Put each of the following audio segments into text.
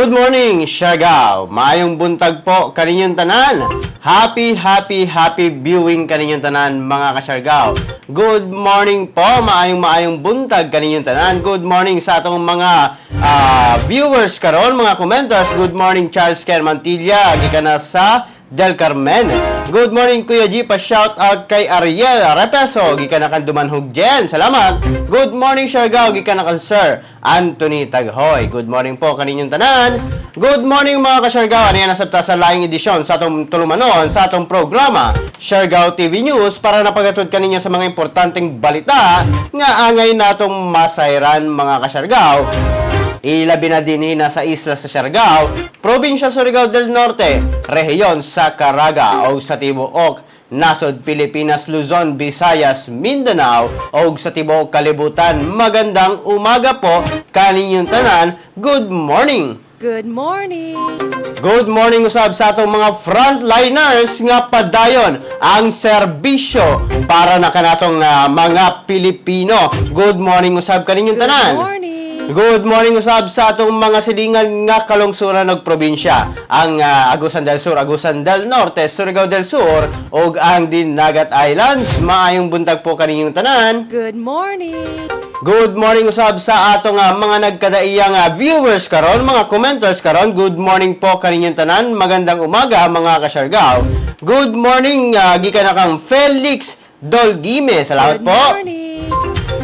Good morning, Siargao! Maayong buntag po kaninyong tanan. Happy viewing kaninyong tanan, mga ka-Siargao. Good morning po, maayong buntag kaninyong tanan. Good morning sa atong mga viewers karon, mga commenters. Good morning, Charles Ken Mantilla, gikan na sa Del Carmen. Good morning, Kuya G. Pa-shout out kay Ariel Repeso, gikan na kan Dumanhog Jen. Salamat. Good morning, Siargao, gikan na kan Sir Anthony Taghoy. Good morning po kaninyong tanan. Good morning, mga ka-Siargao. Ano yan nasabta sa laing edisyon sa atong tulumanon sa atong programa Siargao TV News para napagatod kaninyo sa mga importanteng balita nga angay natong masayran, mga ka-Siargao. Ilabi na din sa isla sa Siargao, probinsya Surigao del Norte, rehiyon sa Caraga o sa tibuok nasod Pilipinas, Luzon, Visayas, Mindanao o sa tibuok kalibutan. Magandang umaga po kaninyong tanan. Good morning. Good morning! Good morning usab sa atong mga frontliners nga padayon ang serbisyo para na kanatong mga Pilipino. Good morning usab kaninyong tanan. Good morning! Good morning usab sa atong mga silingan nga kalungsuran ng probinsya, ang Agusan del Sur, Agusan del Norte, Surigao del Sur ug ang Dinagat Islands. Maayong buntag po kaninyong tanan. Good morning! Good morning usab sa atong mga nagkadaiyang viewers karon, mga commenters karon. Good morning po kaninyong tanan. Magandang umaga, mga ka-Siargao. Good morning gikan na kang Felix Dolgime. Salamat Good po. morning!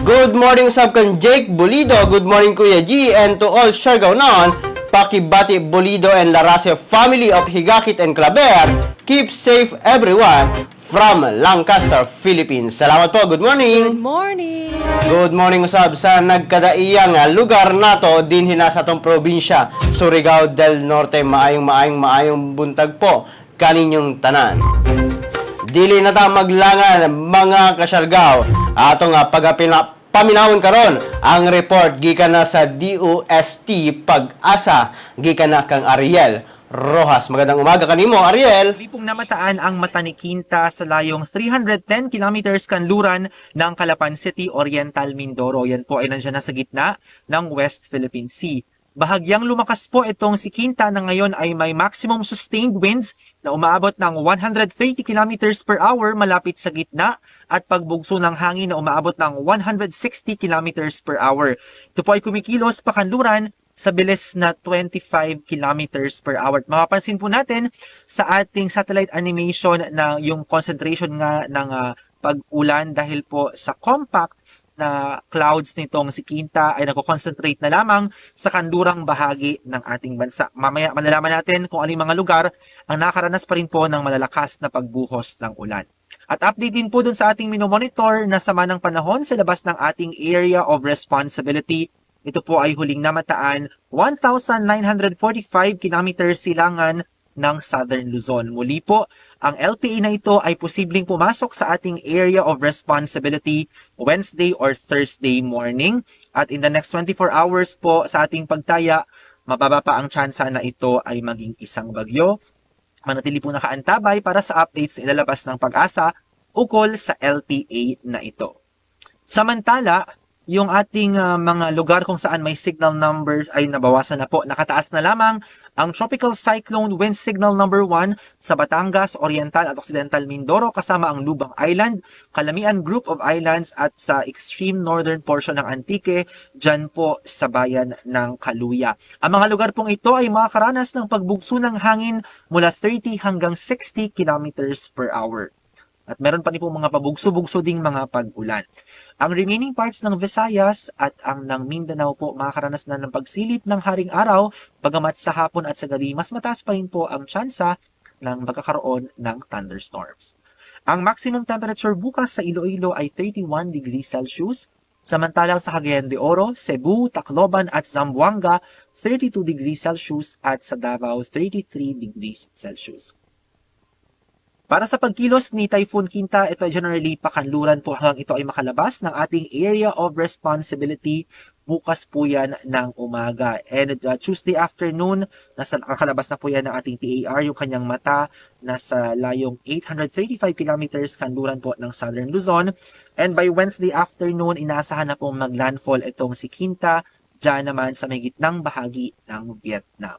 Good morning usab kan Jake Bolido. Good morning, Kuya G, and to all Siargao non. Pakibati Bolido and Larase family of Higakit and Claver. Keep safe everyone from Lancaster, Philippines. Salamat po. Good morning. Good morning! Good morning usab sa nagkadaiyang lugar nato din sa atong probinsya Surigao del Norte. Maayong buntag po kaninyong tanan. Dili na ta maglangan, mga ka-Siargao. Atong paminawon karon ang report gikan na sa DOST Pag-asa gikan na kang Ariel Rojas. Magandang umaga kanimo, Ariel. Lipong namataan ang mata ni Quinta sa layong 310 kilometers kanluran ng Calapan City, Oriental Mindoro. Yan po ay nandiyan na sa gitna ng West Philippine Sea. Bahagyang lumakas po itong si Quinta na ngayon ay may maximum sustained winds na umaabot ng 130 kilometers per hour malapit sa gitna at pagbugso ng hangin na umaabot ng 160 kilometers per hour. Ito po ay kumikilos pakanluran sa bilis na 25 kilometers per hour. Mapapansin po natin sa ating satellite animation na yung concentration nga ng pag-ulan dahil po sa compact na clouds nitong si Quinta ay nagko-concentrate na lamang sa kanlurang bahagi ng ating bansa. Mamaya malalaman natin kung ano yung mga lugar ang nakaranas pa rin po ng malalakas na pagbuhos ng ulan. At update din po dun sa ating minomonitor na sama ng panahon sa labas ng ating area of responsibility. Ito po ay huling namataan 1,945 kilometers silangan ng Southern Luzon. Muli po, ang LPA na ito ay posibleng pumasok sa ating area of responsibility Wednesday or Thursday morning. At in the next 24 hours po sa ating pagtaya, mababa pa ang tsansa na ito ay maging isang bagyo. Manatili po nakaantabay para sa updates na ilalabas ng Pag-asa ukol sa LPA na ito. Samantala, yung ating mga lugar kung saan may signal numbers ay nabawasan na po. Nakataas na lamang ang Tropical Cyclone Wind Signal number 1 sa Batangas, Oriental at Occidental Mindoro kasama ang Lubang Island, Calamian Group of Islands at sa extreme northern portion ng Antique, dyan po sa bayan ng Caluya. Ang mga lugar pong ito ay makakaranas ng pagbugso ng hangin mula 30 hanggang 60 kilometers per hour. At meron pa rin po mga pabugso-bugso ding mga pag-ulan. Ang remaining parts ng Visayas at ang ng Mindanao po makakaranas na ng pagsilip ng haring araw, bagamat sa hapon at sa gabi mas mataas pa rin po ang tsansa ng magkakaroon ng thunderstorms. Ang maximum temperature bukas sa Iloilo ay 31 degrees Celsius, samantalang sa Cagayan de Oro, Cebu, Tacloban at Zamboanga 32 degrees Celsius at sa Davao 33 degrees Celsius. Para sa pagkilos ni Typhoon Quinta, ito ay generally pakanluran po hanggang ito ay makalabas ng ating area of responsibility. Bukas po yan ng umaga. And Tuesday afternoon, nakakalabas na po yan ng ating PAR, yung kanyang mata, nasa layong 835 kilometers kanluran po ng Southern Luzon. And by Wednesday afternoon, inaasahan na pong maglandfall itong si Quinta, dyan naman sa may gitnang bahagi ng Vietnam.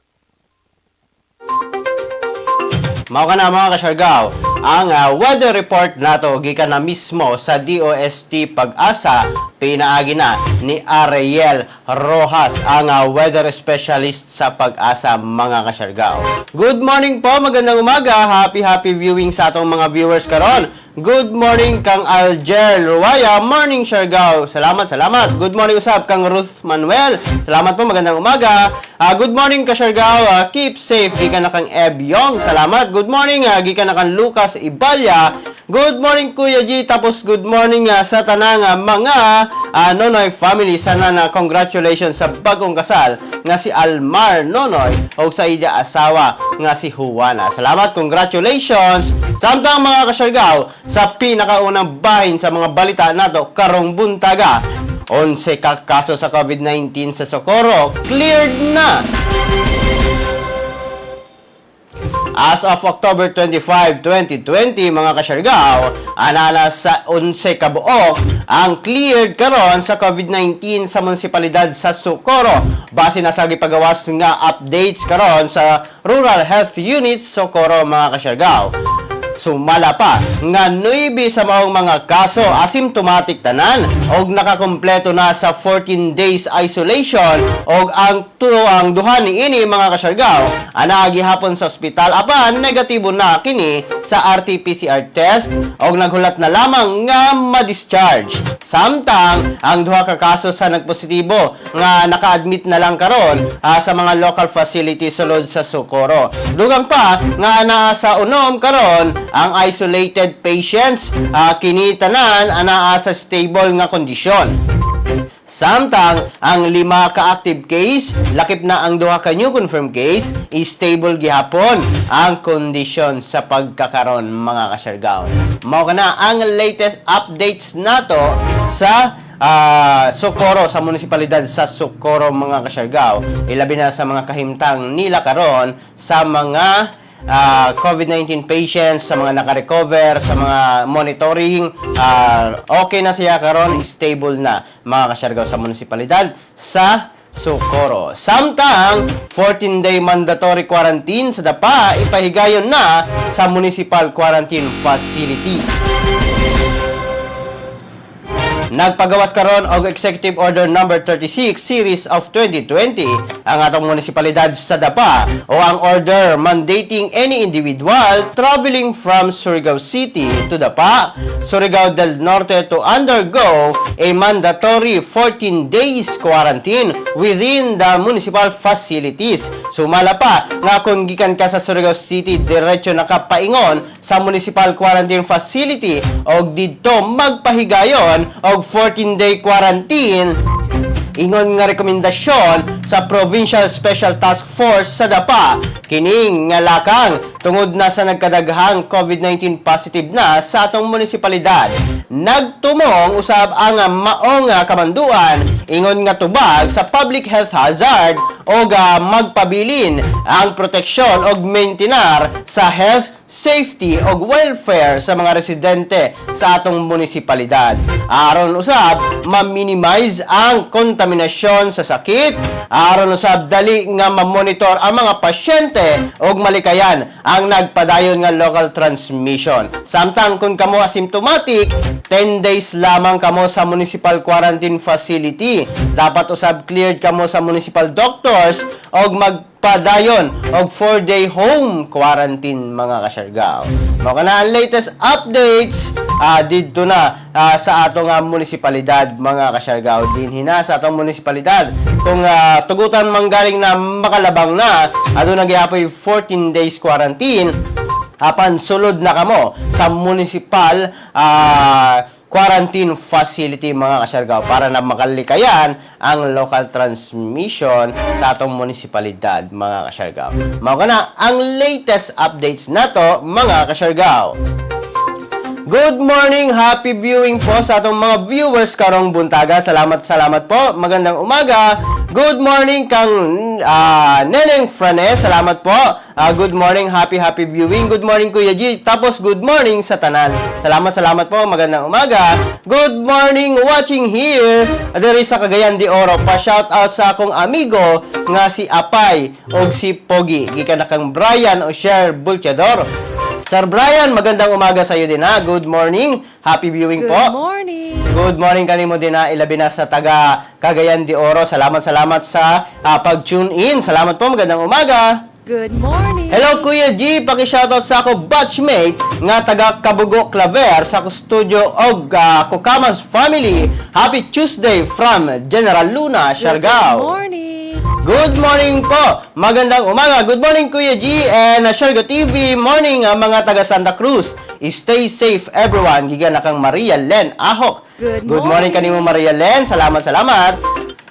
Mao ka na mga kasyargaw, ang weather report nato gikan na mismo sa DOST Pag-asa, pinaagi na ni Ariel Rojas, ang weather specialist sa Pag-asa mga kasyargaw. Good morning po, magandang umaga, happy viewing sa atong mga viewers karon. Good morning kang Alger Ruaya, morning Siargao. Salamat. Good morning usab kang Ruth Manuel. Salamat po, magandang umaga. Good morning ka Siargao, keep safe gikan na kang Ebyong. Salamat. Good morning gikan na kang Lucas Ibalya. Good morning Kuya G, tapos good morning sa tanang mga Nonoy family. Sana na congratulations sa bagong kasal nga si Almar Nonoy o sa iya asawa nga si Juana. Salamat, congratulations. Samtang mga kasyargaw, sa pinakaunang bahin sa mga balita nato karong buntaga, 11 ka kaso sa COVID-19 sa Socorro cleared na. As of October 25, 2020, mga kasyargaw, anana sa 11 kabuok ang cleared karon sa COVID-19 sa munisipalidad sa Socorro. Base na sa gipagawas nga updates karon sa Rural Health Unit Socorro, mga kasyargaw. Sumala pa nga 9 sa maong mga kaso asymptomatic tanan og nakakompleto na sa 14 days isolation og ang duha niini mga kasyargaw ana gihapon sa ospital apan negatibo na kini sa RT-PCR test og naghulat na lamang nga ma-discharge. Samtang ang duha ka kaso sa nagpositibo nga naka-admit na lang karon sa mga local facility sulod sa Socorro. Dugang pa nga ana sa unom karon ang isolated patients kini tanan ana sa stable nga kondisyon. Samtang ang 5 ka active case, lakip na ang 2 ka new confirmed case, stable gihapon ang kondisyon sa pagkakaron mga kasyargaw. Mao kana ang latest updates nato sa Socorro, sa munisipalidad sa Socorro mga kasyargaw. Ilabi na sa mga kahimtang nila karon sa mga COVID-19 patients, sa mga naka-recover, sa mga monitoring, okay na siya karon, stable na mga kasyargaw sa munisipalidad sa Socorro. Samtang 14-day mandatory quarantine sa Dapa ipahigayon na sa municipal quarantine facility. Nagpagawas karon og Executive Order number 36 series of 2020 ang atong munisipalidad sa Dapa o ang order mandating any individual traveling from Surigao City to Dapa, Surigao del Norte to undergo a mandatory 14 days quarantine within the municipal facilities. Sumala pa nga kung gikan ka sa Surigao City diretso nakapaingon sa municipal quarantine facility og didto magpahigayon og 14-day quarantine, ingon nga rekomendasyon sa Provincial Special Task Force sa Dapa kining nga lakang tungod na sa nagkadaghang COVID-19 positive na sa atong munisipalidad. Nagtumong usab ang maong kamanduan ingon nga tubag sa public health hazard o magpabilin ang proteksyon og maintenance sa health, safety o welfare sa mga residente sa atong munisipalidad. Aron usab ma-minimize ang kontaminasyon sa sakit, aron usab dali nga ma-monitor ang mga pasyente og malikayan ang nagpadayon nga local transmission. Samtang kung kamo asymptomatic, 10 days lamang kamo sa municipal quarantine facility. Dapat usab cleared kamo sa municipal doctors og magpadayon og 4-day home quarantine mga kasyargaw. Mao kana ang latest updates didto na sa atong munisipalidad mga kasyargaw. Dinhi na sa atong munisipalidad. Kung tugutan manggaling na makalabang na, aduna gihapon 14 days quarantine apan sulod na kamo sa municipal quarantine facility mga kasyargaw para na makalikayan ang local transmission sa atong munisipalidad mga kasyargaw. Mao kana ang latest updates nato mga kasyargaw. Good morning, happy viewing po sa atong mga viewers karong buntaga. Salamat po. Magandang umaga. Good morning kang Neneng Franes. Salamat po. Good morning, happy viewing. Good morning Kuya G. Tapos good morning sa tanan. Salamat po. Magandang umaga. Good morning watching here. Diri sa Cagayan de Oro. Pa-shout out sa akong amigo nga si Apay o si Pogi. Gikan na kang Brian o Sher Bulchador. Sir Brian, magandang umaga sa iyo din ha. Good morning. Happy viewing po. Good morning. Good morning kanimo din na ilabi na sa taga Cagayan de Oro. Salamat sa pag-tune in. Salamat po, magandang umaga. Good morning. Hello Kuya G, paki-shoutout sa ako batchmate nga taga Kabugo Claver sa ako studio og Kukamas family. Happy Tuesday from General Luna, Good Siargao. morning. Good morning po. Magandang umaga. Good morning Kuya G and Siargao TV. Morning mga taga Santa Cruz. Stay safe everyone. Giga na kang Maria Len Ahok. Good morning morning. kanimo Maria Len. Salamat.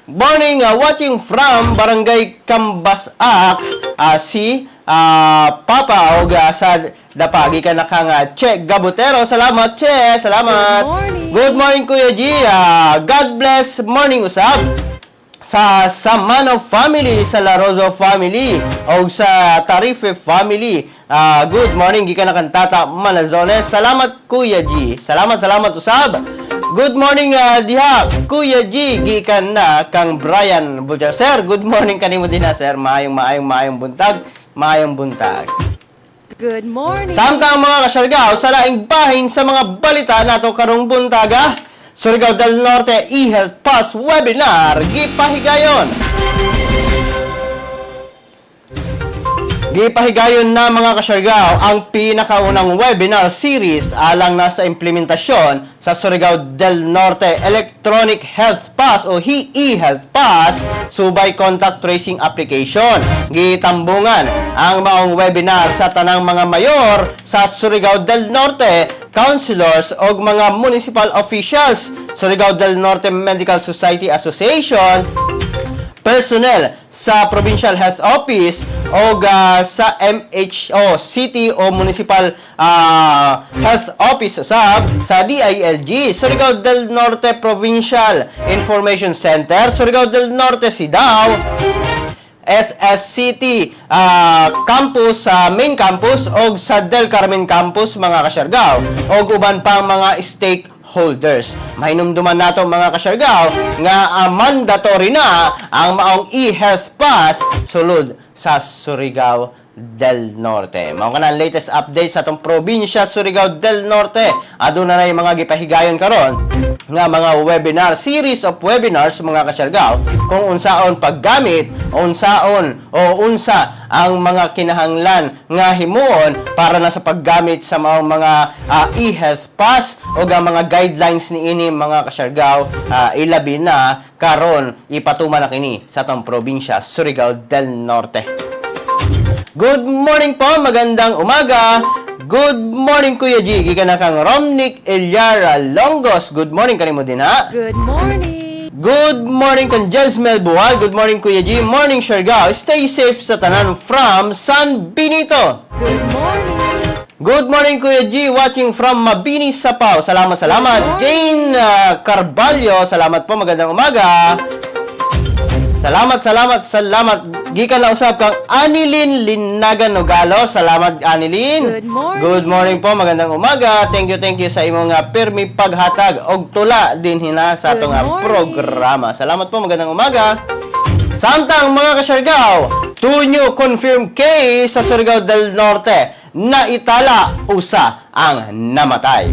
Morning watching from Barangay Cambasac. Si Papa og sa dapagi ka na kang Che Gabutero. Salamat Che. Salamat. Good morning. Good morning Kuya G. God bless morning usab sa Samano family, sa Larozo family, o sa Tarife family. Good morning, gikan na kang Tata Manazones. Salamat, Kuya G. Salamat usab. Good morning, diha, Kuya G. Gikan na kang Brian Buljar. Sir, good morning kanimo din na, sir. Maayong buntag. Good morning. Samtang mga kasyargaw, sa laing bahin sa mga balita nato karong buntaga, Surigao del Norte e-Health Pass Webinar gipahigayon. Gipahigayon na mga kasyargaw ang pinakaunang webinar series alang nasa implementasyon sa Surigao del Norte Electronic Health Pass o e-Health Pass subay contact tracing application. Gitambungan ang maong webinar sa tanang mga mayor sa Surigao del Norte, councilors o mga municipal officials, Surigao del Norte Medical Society Association, personnel sa Provincial Health Office o sa MHO, City o Municipal Health Office sa DILG, Surigao del Norte Provincial Information Center, Surigao del Norte Sidao, SSCT campus sa main campus o sa Del Carmen campus mga kasyargaw o uban pang mga stakeholders. Mahinumduman nato mga kasyargaw nga mandatory na ang maong e-health pass sulod sa Surigao del Norte. Mao kana ang latest update sa atong probinsya Surigao del Norte. Aduna na yung mga gipahigayon karon nga mga webinar, series of webinars mga kasyargaw kung unsaon paggamit, unsa ang mga kinahanglan nga himuon para na sa paggamit sa mga e-health pass o ang mga guidelines ni ini mga kasyargaw ilabi na karon ipatuman na kini sa atong probinsya Surigao del Norte. Good morning po, magandang umaga. Good morning Kuya G. Gikan na kang Romnick Eliara Longos. Good morning kanimo din ha. Good morning. Good morning kang Jelsmel Buwal. Good morning Kuya G. Morning Siargao. Stay safe sa tanan from San Benito. Good morning. Good morning Kuya G. Watching from Mabini, Sapao. Salamat. Jane Carvalho. Salamat po, magandang umaga. Salamat. Gikan na usab kang Anilin Linagan Nogalo. Salamat Anilin. Good morning. Po, magandang umaga. Thank you sa imong pirmi paghatag og tula din hina sa atong programa. Salamat po, magandang umaga. Samtang mga kasyargaw, 2 new confirmed case sa Surigao del Norte na itala usa ang namatay.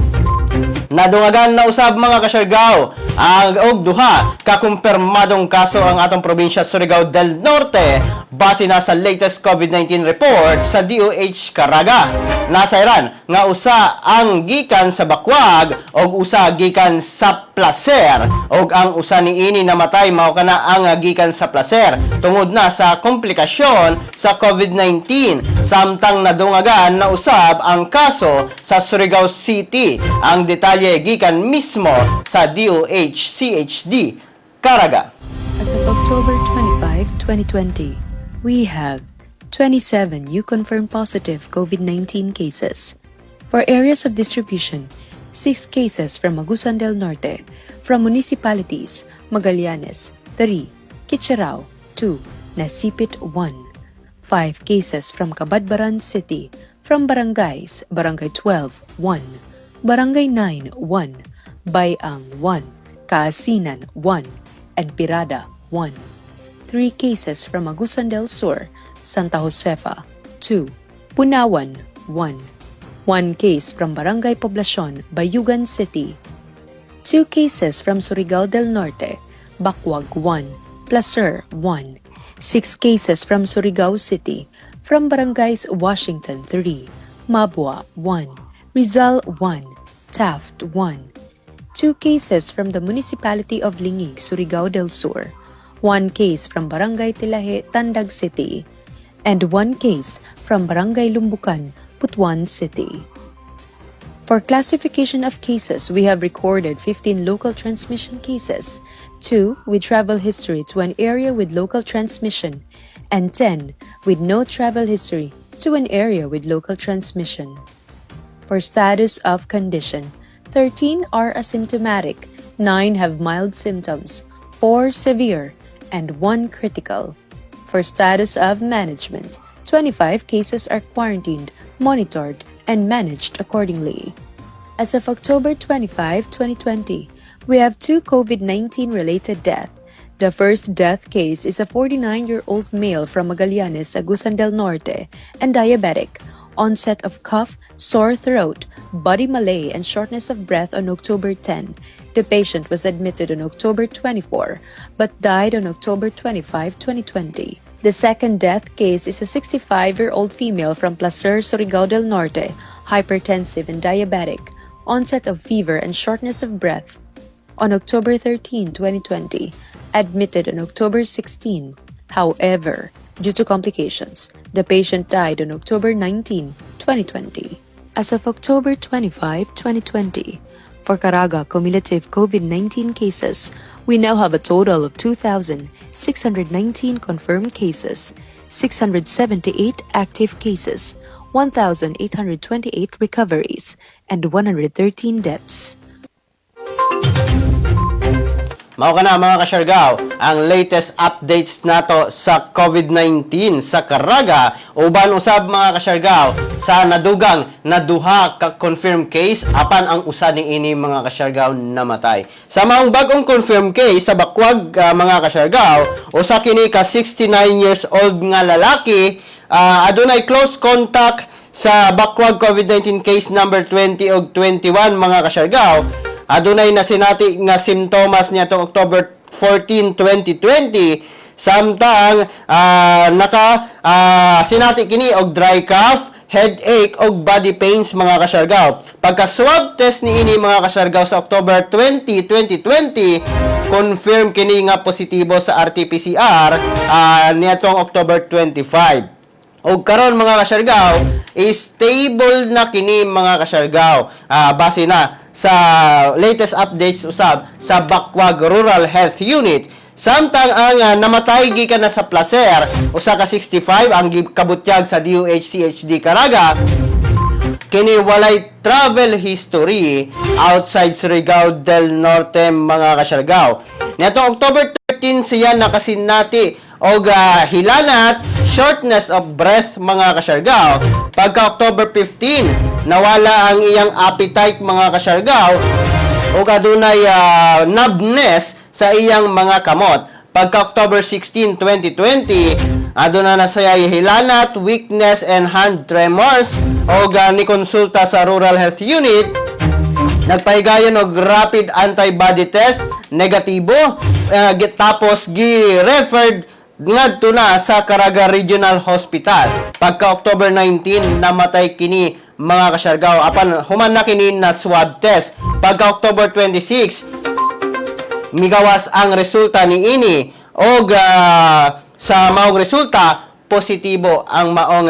Nadungagan na usab mga kasyargaw ang og duha ka kumpirmadong kaso ang atong probinsya Surigao del Norte base na sa latest COVID-19 report sa DOH Caraga. Nasayran nga usa ang gikan sa Bakwag og usa gikan sa Placer og ang usa niini namatay mao kana ang gikan sa Placer tungod na sa komplikasyon sa COVID-19 samtang nadungagan na usab ang kaso sa Surigao City. Ang detalye gikan mismo sa DOH CHD Caraga. As of October 25, 2020, we have 27 new confirmed positive COVID-19 cases. For areas of distribution, 6 cases from Agusan del Norte, from municipalities Magallanes, 3, Kitcherao, 2. Nasipit, 1. 5 cases from Cabadbaran City, from barangays, Barangay 12, 1. Barangay 9, 1. Bayang, 1. Kaasinan, 1. And Pirada, 1. 3 cases from Agusan del Sur, Santa Josefa, 2. Punawan, 1. 1 case from Barangay Poblacion, Bayugan City. 2 cases from Surigao del Norte, Bakwag 1, Placer 1. 6 cases from Surigao City, from Barangays Washington 3, Mabua 1, Rizal 1, Taft 1. 2 cases from the municipality of Lingi, Surigao del Sur. 1 case from Barangay Tilahe, Tandag City. And 1 case from Barangay Lumbukan, Butuan City. For classification of cases, we have recorded 15 local transmission cases, 2 with travel history to an area with local transmission, and 10 with no travel history to an area with local transmission. For status of condition, 13 are asymptomatic, 9 have mild symptoms, 4 severe, and 1 critical. For status of management, 25 cases are quarantined, monitored, and managed accordingly. As of October 25, 2020, we have 2 COVID-19 related deaths. The first death case is a 49-year-old male from Magallanes, Agusan del Norte, and diabetic. Onset of cough, sore throat, body malaise, and shortness of breath on October 10. The patient was admitted on October 24, but died on October 25, 2020. The second death case is a 65-year-old female from Placer, Surigao del Norte, hypertensive and diabetic. Onset of fever and shortness of breath on October 13, 2020. Admitted on October 16. However, due to complications, the patient died on October 19, 2020. As of October 25, 2020, for Caraga cumulative COVID-19 cases, we now have a total of 2,619 confirmed cases, 678 active cases, 1,828 recoveries, and 113 deaths. Mao ka na mga kasyargaw, ang latest updates nato sa COVID-19 sa Caraga. Uban usab mga kasyargaw sa nadugang na duha ka confirmed case apan ang usa ning ini mga kasyargaw namatay. Sa maong bagong confirmed case sa Bakwag mga kasyargaw, usa kini ka 69 years old nga lalaki adunay close contact sa Bakwag COVID-19 case number 20 ug 21 mga kasyargaw. Adunay na sinati nga simptomas niya tong October 14, 2020. Samtang sinati kini og dry cough, headache og body pains mga kasyargaw. Pagka swab test ni ini mga kasyargaw sa October 20, 2020, confirm kini nga positibo sa RT-PCR nitong October 25. Og karon mga kasyargaw, stable na kini mga kasyargaw. Base na sa latest updates usab sa Bakwag Rural Health Unit. Samtang ang namatay gikan na sa Placer, usa ka 65 ang kabutyag sa DOH-CHD Caraga. Kini walay travel history outside Surigao del Norte mga kasyargaw. Nitong October 13 siya nakasinati og hilanat, shortness of breath mga kasyargaw. Pagka October 15, nawala ang iyang appetite mga kasyargaw ug adunay numbness sa iyang mga kamot. Pagka October 16, 2020, aduna na siya hilanat, weakness, and hand tremors ug ni konsulta sa Rural Health Unit. Nagpahigayon og rapid antibody test, negatibo, tapos gi-referred ngadto na sa Caraga Regional Hospital. Pagka October 19, namatay kini mga kasyargaw apan human na kini na swab test. Pagka October 26, migawas ang resulta ni ini og sa maong resulta positibo ang maong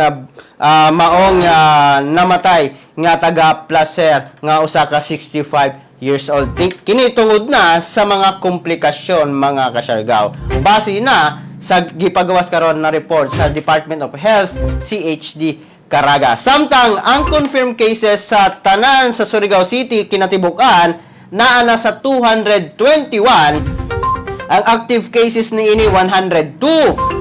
namatay nga taga Placer nga usa ka 65 years old. Kini tungod na sa mga komplikasyon mga kasyargaw. Base na sa gipagawas karon na report sa Department of Health CHD Caraga. Samtang ang confirmed cases sa tanan sa Surigao City kinatibukan naa na sa 221 Ang active cases ni ini 102.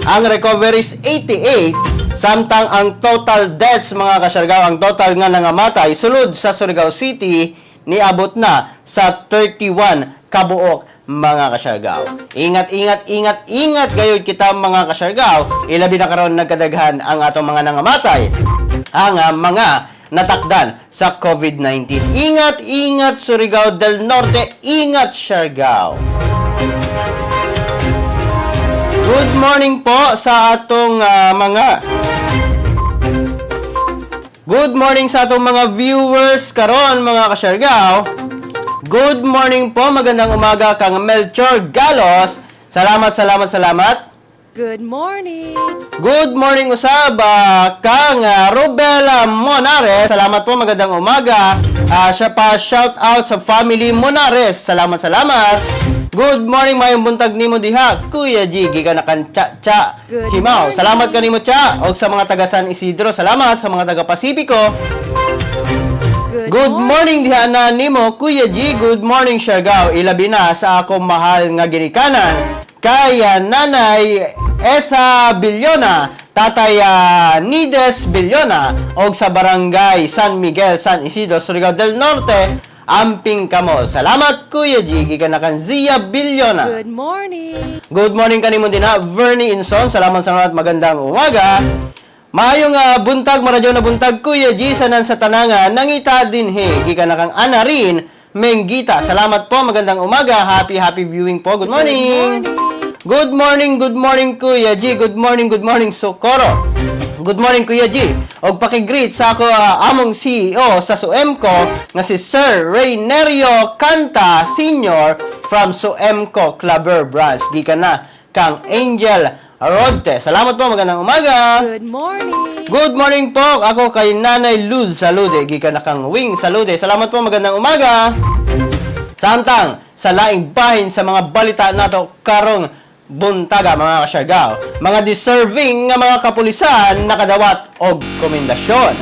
Ang recoveries 88. Samtang ang total deaths mga kasyargaw, ang total nga nangamatay sulod sa Surigao City niabot na sa 31 kabuok mga kasyargaw. Ingat gayud kita mga kasyargaw. Ilabi na karon nagkadaghan ang atong mga nangamatay. Ang mga natakdan sa COVID-19. Ingat Surigao del Norte, ingat Siargao. Good morning po sa atong Good morning sa atong mga viewers karon mga kasyargaw. Good morning po, magandang umaga kang Melchor Galos. Salamat. Good morning. Good morning usab kang Robela Monares. Salamat po, magandang umaga. Siya pa shout out sa family Monares. Salamat. Good morning, mayong buntag nimo diha. Kuya Jiggy ka nakan cha Good himaw. morning. Salamat kanimo cha og sa mga taga San Isidro. Salamat sa mga taga Pasipiko. Good morning diha na nimo Kuya G. Good morning Siargao. Ilabi na sa akong mahal nga ginikanan kay Nanay Esa Biliona, Tatay Nides Biliona og sa barangay San Miguel, San Isidro, Surigao del Norte. Amping kamo. Salamat Kuya G. Gikanakan Zia Biliona. Good morning. Good morning kanimo din na Vernie Inson. Salamat magandang umaga. Maayong buntag, maradyo na buntag, Kuya G, sanan sa tananga, nangita din he, gika na kang Ana rin, Menggita. Salamat po, magandang umaga, happy viewing po, good morning. Good morning, Kuya G, good morning, Socorro. Good morning, Kuya G. Og pakigreet sa ako among CEO sa SUEMCO nga si Sir Reynerio Canta Sr. from SUEMCO Claver Branch. Gika na kang Angel Rodte. Salamat po, magandang umaga. Good morning. Good morning po. Ako kay Nanay Luz Salude. Gika na kang Wing Salude. Salamat po, magandang umaga. Samtang sa laing bahin sa mga balita nato karong buntaga mga kasyargaw. Mga deserving nga mga kapulisan nakadawat og komendasyon.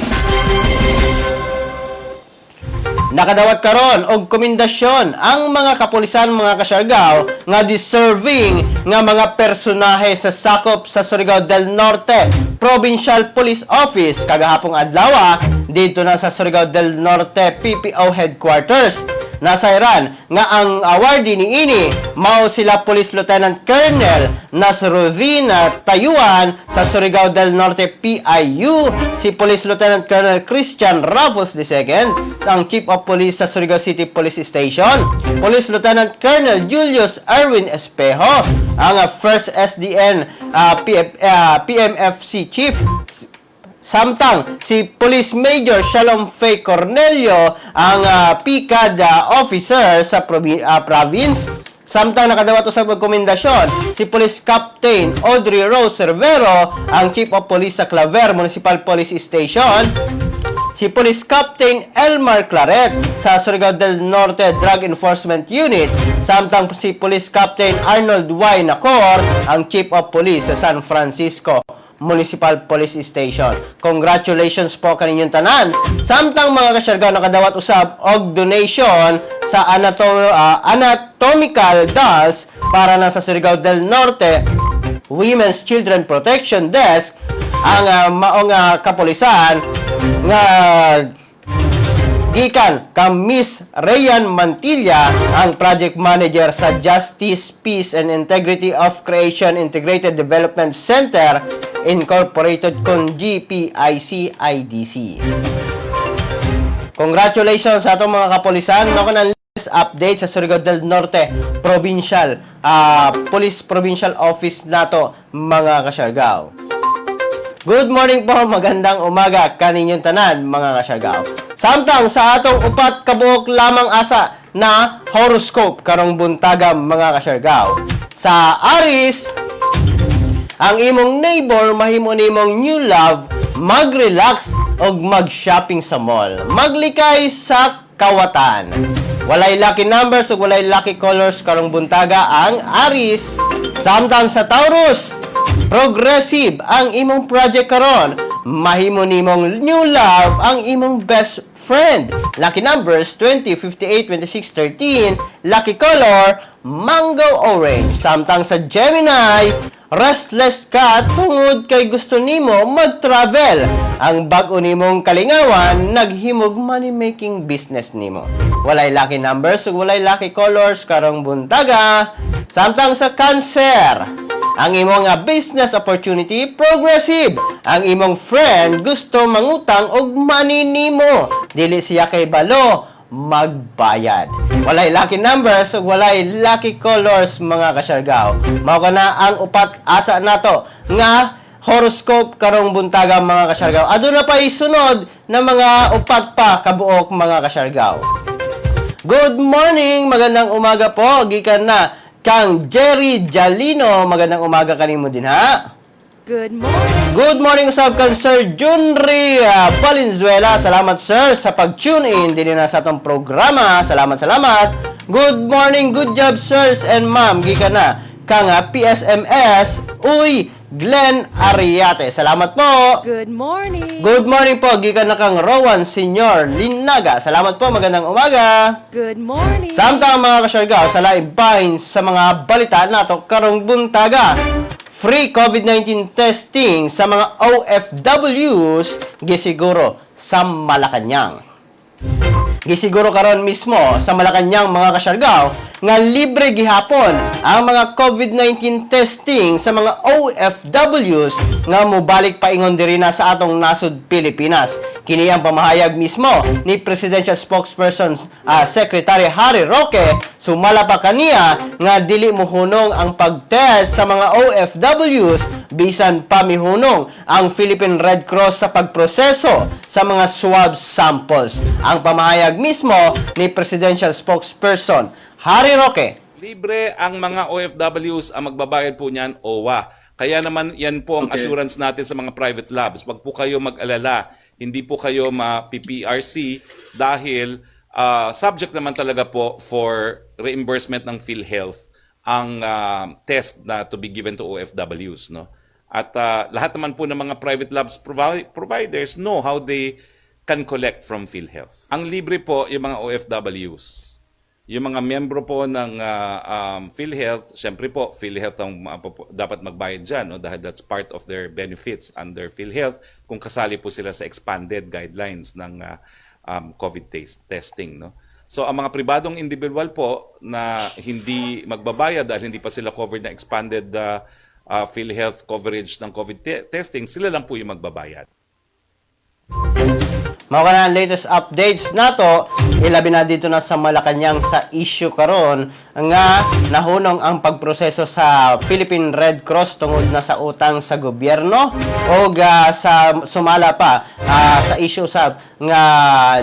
Nakadawat karon og komendasyon ang mga kapulisan mga kasyargaw nga deserving nga mga personahe sa sakop sa Surigao del Norte Provincial Police Office kagahapong adlaw dito na sa Surigao del Norte PPO Headquarters. Nasairan nga ang awardee ni ini mao sila Police Lieutenant Colonel Nasruddin Tayuan sa Surigao del Norte PIU, si Police Lieutenant Colonel Christian Raffles II, ang Chief of Police sa Surigao City Police Station, Police Lieutenant Colonel Julius Erwin Espejo, ang First SDN PMFC Chief. Samtang si Police Major Shalom Faye Cornelio ang PICAD officer sa province. Samtang nakadawat sa rekomendasyon si Police Captain Audrey Rose Cervero ang Chief of Police sa Claver Municipal Police Station. Si Police Captain Elmar Claret sa Surigao del Norte Drug Enforcement Unit. Samtang si Police Captain Arnold Y. Nacor ang Chief of Police sa San Francisco Municipal Police Station. Congratulations po kaninyong tanan. Samtang mga kasyargaw nakadawat usab og donation sa anatomical dolls para na sa Surigao del Norte Women's Children Protection Desk ang maong kapulisan nga gikan kang Miss Rayan Mantilla ang project manager sa Justice, Peace and Integrity of Creation Integrated Development Center Incorporated con GPIC IDC. Congratulations sa atong mga kapulisan. Ako na latest update sa Surigao del Norte Provincial Police Provincial Office nato mga kasyargaw. Good morning po, magandang umaga kaninyong tanan mga kasyargaw. Samtang sa atong upat kabuok lamang asa na horoscope karong buntaga mga kasyargaw. Sa Aries, ang imong neighbor mahimo nimong new love, mag-relax og mag-shopping sa mall. Maglikay sa kawatan. Walay lucky numbers ug walay lucky colors karong buntaga ang Aries. Samtang sa Taurus, progressive ang imong project karon. Mahimo nimong new love ang imong best friend. Lucky numbers 20, 58, 26, 13. Lucky color mango orange. Samtang sa Gemini, restless ka tungod kay gusto nimo mag-travel. Ang bag-o nimong kalingawan naghimog money-making business nimo. Walay lucky numbers ug walay lucky colors karong buntaga. Samtang sa Cancer, ang imong business opportunity progressive. Ang imong friend gusto mangutang og money nimo. Dili siya kay balo magbayad. Walay lucky numbers ug walay lucky colors mga kasyargaw. Mao kana ang upat asa nato nga horoscope karong buntaga mga kasyargaw. Aduna pa isunod na mga upat pa kabuok mga kasyargaw. Good morning, magandang umaga po. Gikan na kang Jerry Jalino, magandang umaga kanimo din ha. Good morning. Good morning sab kan Sir Junri Valenzuela. Salamat sir sa pag-tune in din na sa atong programa. Salamat. Good morning, good job sirs and ma'am. Gikan na kang PSMS Uy Glenn Ariate. Salamat po. Good morning. Good morning po. Gikan na kang Rowan Senior Linaga. Salamat po. Magandang umaga. Good morning. Samtang mga kasyargaw sa laibbahin sa mga balita nato karong buntaga. Free COVID-19 testing sa mga OFWs gisiguro sa Malacanang. Gisiguro karon mismo sa Malacanang mga kasyargaw nga libre gihapon ang mga COVID-19 testing sa mga OFWs nga mobalik paingon diri na sa atong nasud Pilipinas. Kini ang pamahayag mismo ni Presidential Spokesperson Secretary Harry Roque. Sumala pa kaniya nga dili mohunong ang pagtest sa mga OFWs bisan pa mihunong ang Philippine Red Cross sa pagproseso sa mga swab samples. Ang pamahayag mismo ni Presidential Spokesperson Harry Roque. Libre ang mga OFWs ang magbabayad po niyan, OWA. Kaya naman yan po ang assurance natin sa mga private labs. Wag po kayo mag-alala. Hindi po kayo ma-PPRC dahil subject naman talaga po for reimbursement ng PhilHealth ang test na to be given to OFWs. No? At lahat naman po ng mga private labs providers know how they can collect from PhilHealth. Ang libre po yung mga OFWs. Yung mga miyembro po ng PhilHealth, syempre po, PhilHealth ang dapat magbayad dyan, no? Dahil that's part of their benefits under PhilHealth kung kasali po sila sa expanded guidelines ng COVID testing. No? So, ang mga pribadong individual po na hindi magbabayad dahil hindi pa sila covered na expanded PhilHealth coverage ng COVID testing, sila lang po yung magbabayad. Mao kana ang latest updates nato, ilabi na dito na sa Malacanang sa issue karon nga nahunong ang pagproseso sa Philippine Red Cross tungod na sa utang sa gobyerno o sa sumala pa sa issue sa nga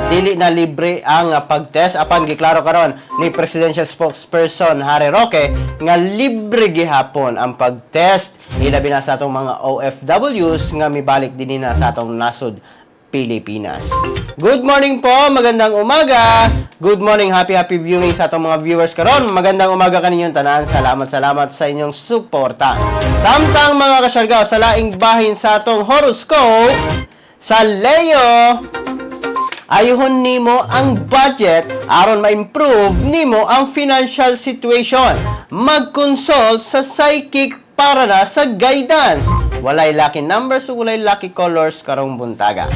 dili na libre ang pagtest. Apan giklaro karon ni Presidential Spokesperson Harry Roque nga libre gihapon ang pagtest ilabi na sa atong mga OFWs nga mibalik dinhi na sa atong nasud Pilipinas. Good morning po, magandang umaga. Good morning, happy viewing sa atong mga viewers karon. Magandang umaga kaninyong tanan. Salamat sa inyong suporta. Samtang mga kasyargaw sa laing bahin sa atong horoscope sa Leo, ayuhon nimo ang budget aron ma-improve nimo ang financial situation. Mag-consult sa psychic para na sa guidance. Walay lucky numbers o walay lucky colors karong buntaga.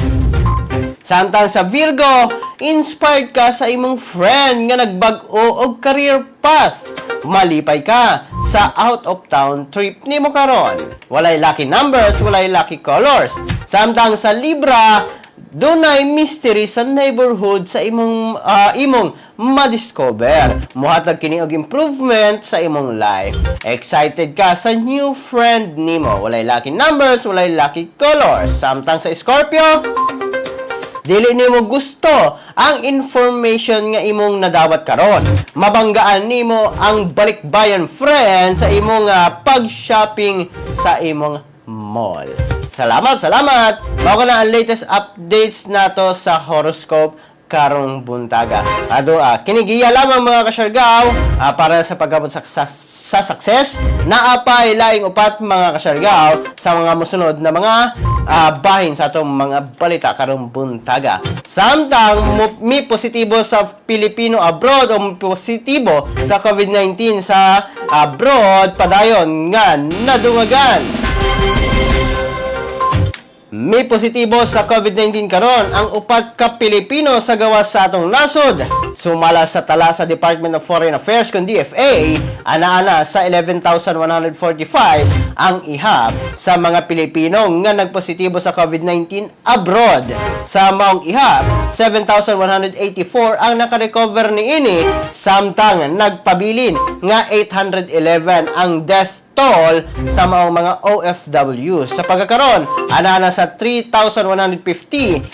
Samtang sa Virgo, inspired ka sa imong friend nga nagbag-o og career path. Malipay ka sa out-of-town trip nimo karon. Walay lucky numbers, walay lucky colors. Samtang sa Libra, dunay mystery sa neighborhood sa imong ma-discover. Muhatag kini og improvement sa imong life. Excited ka sa new friend nimo. Walay lucky numbers, walay lucky colors. Samtang sa Scorpio, dili nimo gusto ang information nga imong nadawat karon. Mabanggaan nimo ang balikbayan friend sa imong pag-shopping sa imong mall. Salamat! Mao na ang latest updates nato sa horoscope karong buntaga. Kinigiya lamang mga kasyargaw para sa pagabot sa success na apay laing upat mga kasyargaw sa mga musunod na mga bahin sa atong mga balita karong buntaga. Samtang may positibo sa Pilipino abroad o positibo sa COVID-19 sa abroad padayon nga nadungagan. May positibo sa COVID-19 karon ang upat ka Pilipino sa gawas sa atong nasod. Sumala sa tala sa Department of Foreign Affairs kung DFA, ana-ana sa 11,145 ang ihap sa mga Pilipino nga nagpositibo sa COVID-19 abroad. Sa maong ihap, 7,184 ang nakarecover niini, samtang nagpabilin nga 811 ang death toll sa maong mga OFW. Sa pagkakaroon, ana sa 3,150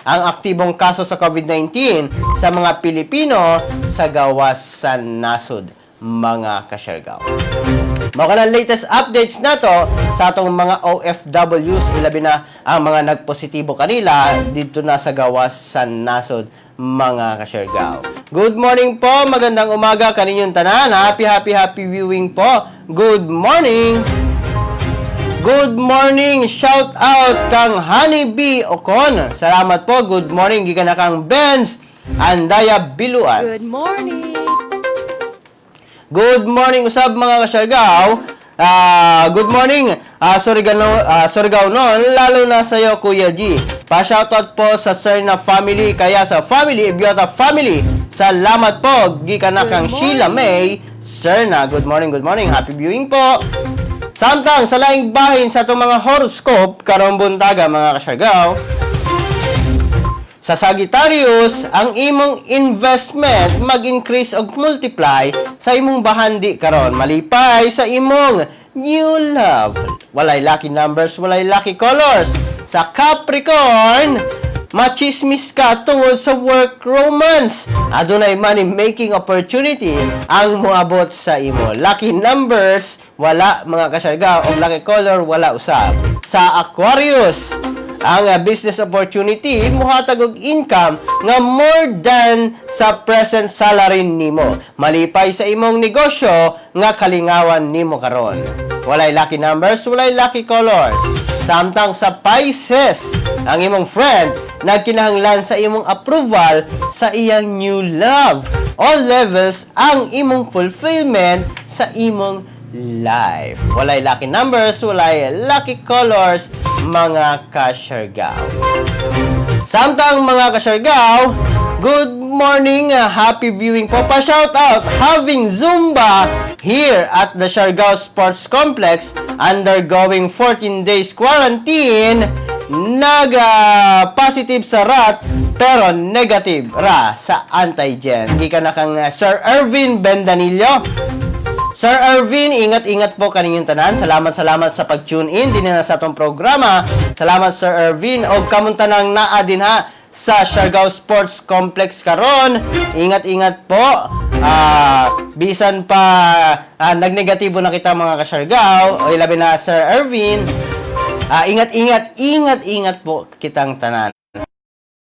ang aktibong kaso sa COVID-19 sa mga Pilipino sa gawas sa nasod, mga kasyargaw. Mga na latest updates na to sa atong mga OFWs, ilabi na ang mga nagpositibo kanila dito na sa gawas sa nasod, mga kasyargaw. Good morning po, magandang umaga kaninyong tanan. Happy viewing po. Good morning. Good morning, shout out kang Honeybee Ocon. Salamat po, good morning. Gikan na kang Benz Andaya Biluan. Good morning. Good morning usab mga kasyargaw. Good morning, Surigao noon, lalo na sa'yo, Kuya G. Pa-shoutout po sa Serna family, kaya sa family, Ibiota family. Salamat po, gikan na kang Sheila May Serna. Good morning, happy viewing po. Samtang sa laing bahin sa itong mga horoscope, karong buntaga mga kasyargaw. Sa Sagittarius, ang imong investment mag-increase o multiply sa imong bahandi karon, malipay sa imong new love. Walay lucky numbers, walay lucky colors. Sa Capricorn, machismis ka tungod sa work romance. Adunay money-making opportunity ang moabot sa imo. Lucky numbers, wala mga kasyargaw. O lucky color, wala usab. Sa Aquarius, ang business opportunity muhatag og income nga more than sa present salary nimo. Malipay sa imong negosyo nga kalingawan nimo karon. Walay lucky numbers, walay lucky colors. Samtang sa Pisces, ang imong friend nagkinahanglan sa imong approval sa iyang new love. All levels ang imong fulfillment sa imong life. Walay lucky numbers, walay lucky colors, mga kasyargaw. Samtang mga kasyargaw, good morning, happy viewing po. Pa-shout out, having Zumba here at the Siargao Sports Complex, undergoing 14 days quarantine, positive sa RAT, pero negative ra sa antigen. Gikan na kang Sir Ervin Bendanillo. Sir Ervin, ingat-ingat po kaninyong tanan. Salamat sa pag-tune in din na sa atong programa. Salamat Sir Ervin. O kamunta nang naa din ha sa Siargao Sports Complex karon. Ingat-ingat po. Bisan pa nagnegatibo na kita mga kasyargao. O ilabi na Sir Ervin. Ingat-ingat po kitang tanan.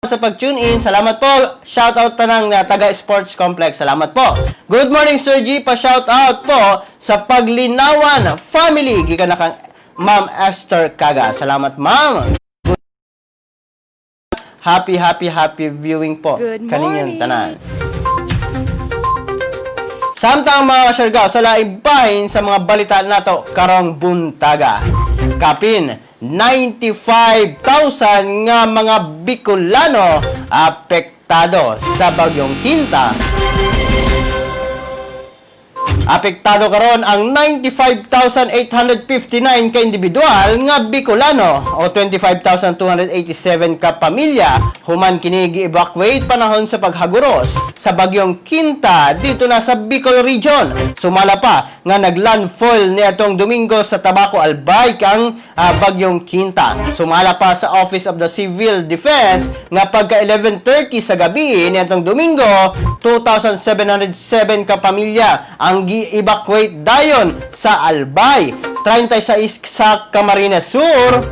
Sa pag-tune in, salamat po. Shout out tanang taga Sports Complex. Salamat po. Good morning Sir G, pa shout out po sa Paglinawan family. Gikan na kang Ma'am Esther Kaga. Salamat Ma'am. Happy viewing po kaninyong tanan. Samtang mga kasyargao, sa laibahin sa mga balita nato karong buntaga. Kapin 95,000 nga mga Bicolano apektado sa bagyong Quinta. Apektado karon ang 95,859 ka individual nga Bicolano o 25,287 ka pamilya human kini gi-evacuate panahon sa paghaguros sa bagyong Quinta dito na sa Bicol Region. Sumala pa nga naglandfall niadtong Domingo sa Tabaco Albay kang bagyong Quinta. Sumala pa sa Office of the Civil Defense nga pagka 11:30 sa gabi niadtong Domingo, 2,707 ka pamilya ang gi-evacuate dayon sa Albay. 36 sa Camarines Sur,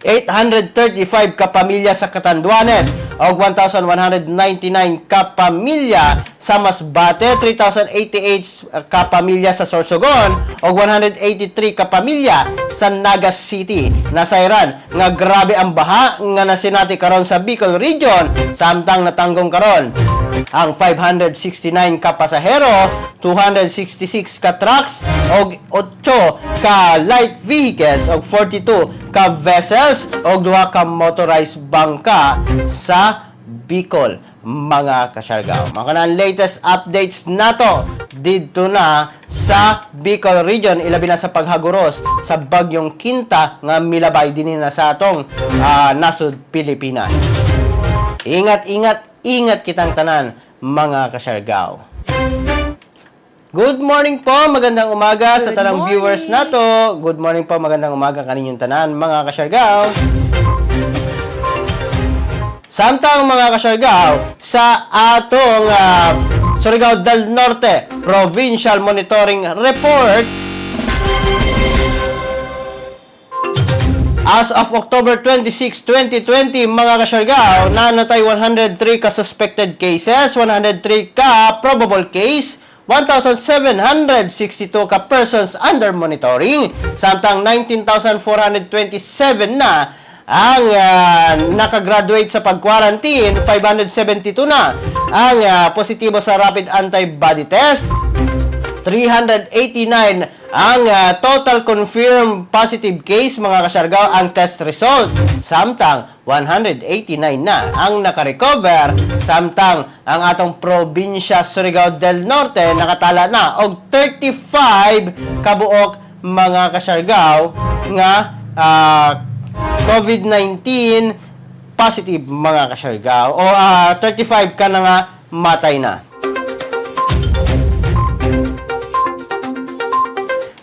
835 ka pamilya sa Catanduanes og 1,199 ka pamilya sa Masbate, 3,088 ka pamilya sa Sorsogon og 183 ka pamilya sa Naga City. Nasayran nga grabe ang baha nga nasinati karon sa Bicol Region, samtang natanggong karon ang 569 ka pasahero, 266 ka trucks og 8 ka light vehicles og 42 ka vessels og 2 ka motorized bangka sa Bicol, mga kasyargaw. Mga kanang latest updates nato dito na sa Bicol Region, ilabi na sa paghaguros sa bagyong Quinta nga milabay din na sa atong nasud Pilipinas. Ingat kitang tanan, mga kasyargaw. Good morning po, magandang umaga sa Good tanang morning. viewers nato. Good morning po, magandang umaga kaninyong tanan, mga kasyargaw. Samtang mga kasyargaw, sa atong Surigao del Norte Provincial Monitoring Report, as of October 26, 2020, mga kasyargaw, nanatay 103 ka suspected cases, 103 ka probable case, 1,762 ka persons under monitoring, samtang 19,427 na ang nakagraduate sa pag-quarantine, 572 na ang positibo sa rapid antibody test, 389 ang total confirmed positive case, mga kasyargaw, ang test result, samtang 189 na ang nakarecover, samtang ang atong probinsya Surigao del Norte nakatala na og 35 kabuok, mga kasyargaw, nga COVID-19 positive, mga kasyargaw, o 35 ka na nga matay na.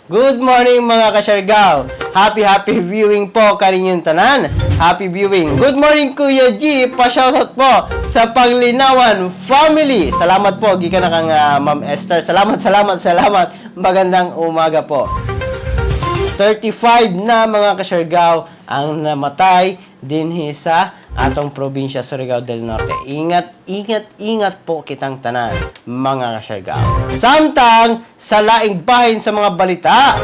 Good morning, mga kasyargaw. Happy viewing po kaninyong tanan. Happy viewing. Good morning, Kuya G. Pa-shoutout po sa Paglinawan family. Salamat po, gikan na kang Ma'am Esther. Salamat. Magandang umaga po. 35 na, mga kasyargaw, ang namatay dinhi sa atong probinsya Surigao del Norte. Ingat po kitang tanan, mga kasyargaw. Samtang sa laing bahin sa mga balita,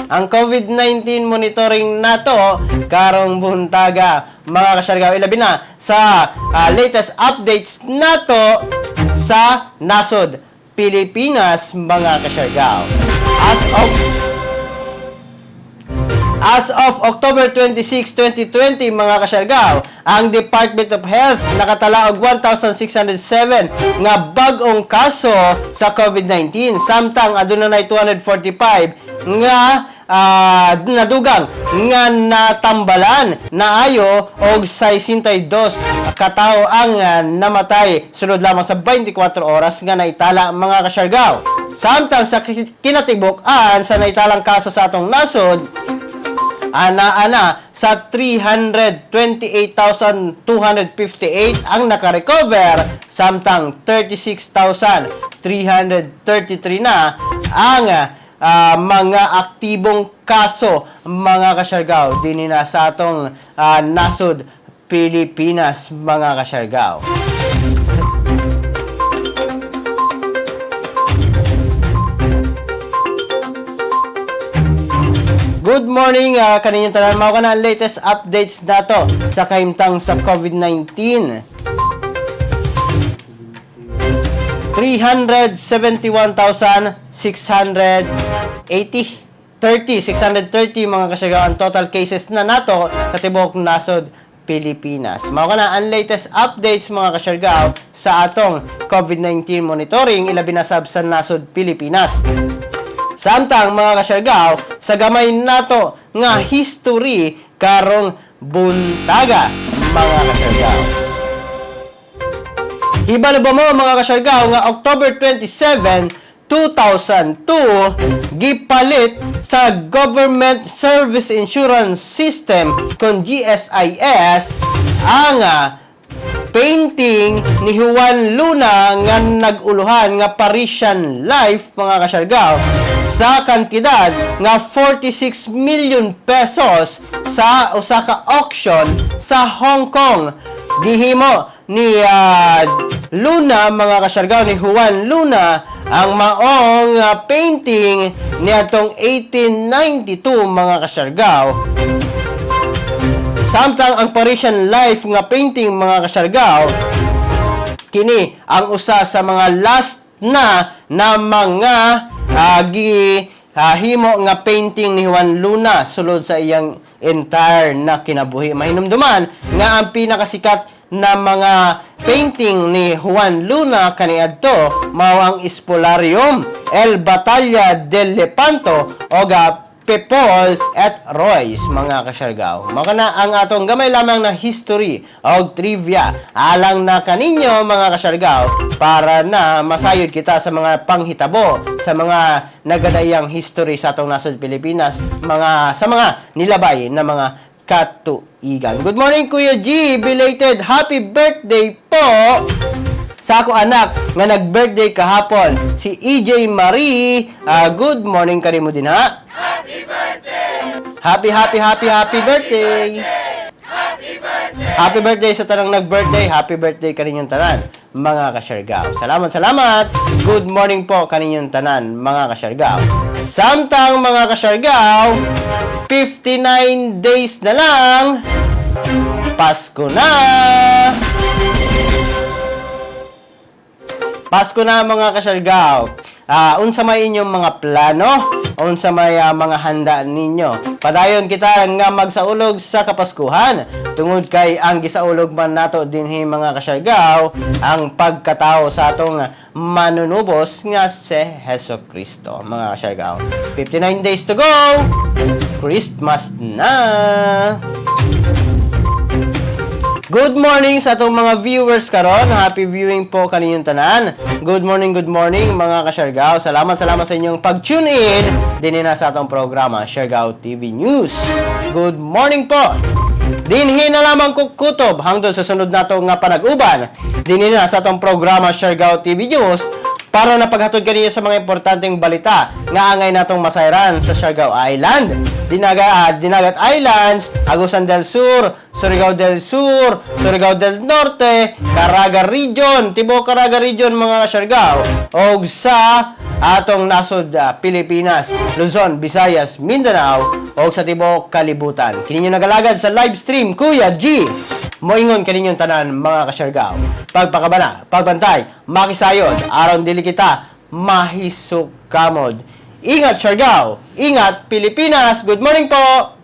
ang COVID-19 monitoring nato karong buntaga, mga kasyargaw, ilabi na sa latest updates nato sa nasod Pilipinas, mga kasyargaw. As of October 26, 2020, mga kasyargaw, ang Department of Health nakatala og 1,607 nga bag-ong kaso sa COVID-19, samtang adunay 245 nga nadugang nga natambalan naayo og 62 katawo ang namatay sunod lamang sa 24 oras nga naitala, mga kasyargaw. Samtang sa kinatibuk-an sa naitalang kaso sa atong nasod, ana sa 328,258 ang nakarecover, samtang 36,333 na ang mga aktibong kaso, mga kasyargaw, din na sa atong nasod Pilipinas, mga kasyargaw. Good morning, kaninyong tanan. Mao kana ang latest updates nato sa kahimtang sa COVID-19. 630 mga kasyargaw ang total cases na nato sa tibuok nasod Pilipinas. Mao kana ang latest updates, mga kasyargaw, sa atong COVID-19 monitoring, ilabi na sa nasod Pilipinas. Samtang, mga kasyargaw, sa gamay nato nga history karong buntaga, mga kasyargaw. Hibalo ba mo, mga kasyargaw, nga October 27, 2002, gipalit sa Government Service Insurance System kung GSIS ang painting ni Juan Luna nga naguluhan nga Parisian Life mga kasyargaw sa kantidad nga 46 million pesos sa usa ka auction sa Hong Kong. Gihimo ni Luna mga kasyargaw ni Juan Luna ang maong painting niadtong 1892 mga kasyargaw. Samtang ang Parisian Life nga painting mga kasyargaw kini ang usa sa mga last na mga himo nga painting ni Juan Luna sulod sa iyang entire na kinabuhi. Mahinumduman nga ang pinakasikat na mga painting ni Juan Luna kaniadto mao ang Espolarium, El Batalla del Lepanto o Pepol at Royce mga kasyargaw. Makana ang atong gamay lamang na history o trivia alang na kaninyo mga kasyargaw para na masayod kita sa mga panghitabo sa mga nagadayang history sa atong nasod Pilipinas sa mga nilabay na mga katuigan. Good morning Kuya G, belated happy birthday po sa ako anak nga nag-birthday kahapon si EJ Marie. Good morning kanimo din ha. Happy birthday! Happy birthday sa tanang nag-birthday. Happy birthday kaninyong tanan, mga kasyargaw. Salamat! Good morning po kaninyong tanan, mga kasyargaw. Samtang mga kasyargaw, 59 days na lang, Pasko na! Pasko na mga kasyargaw. Unsa may inyong mga plano? Unsa may mga handa ninyo? Padayon kita nga magsaulog sa Kapaskuhan. Tungod kay ang gisaulog man nato dinhi mga kasyargaw ang pagkatao sa atong manunubos nga si Hesus Kristo. Mga kasyargaw, 59 days to go. Christmas na. Good morning sa atong mga viewers karon. Happy viewing po kaninyong tanan. Good morning mga kasyargaw. Salamat sa inyong pag-tune in dinhi na sa atong programa Siargao TV News. Good morning po. Dinhi na lamang kukutob hangtod sa sunod nato nga panag-uban dinhi na sa atong programa Siargao TV News para na paghatod kaniyo sa mga importanteng balita nga angay natong masayran sa Siargao Island, Dinagat Islands, Agusan del Sur, Surigao del Sur, Surigao del Norte, Caraga Region, Tibo Caraga Region mga kasyargaw, og sa atong nasod Pilipinas, Luzon, Visayas, Mindanao, og sa Tibo Kalibutan. Kininyo nagalagad sa live stream Kuya G. Moingon kaninyong tanan mga kasyargaw. Pagpakabana, pagbantay, makisayod, aron dili kita mahisukamod. Ingat Siargao, ingat Pilipinas. Good morning po.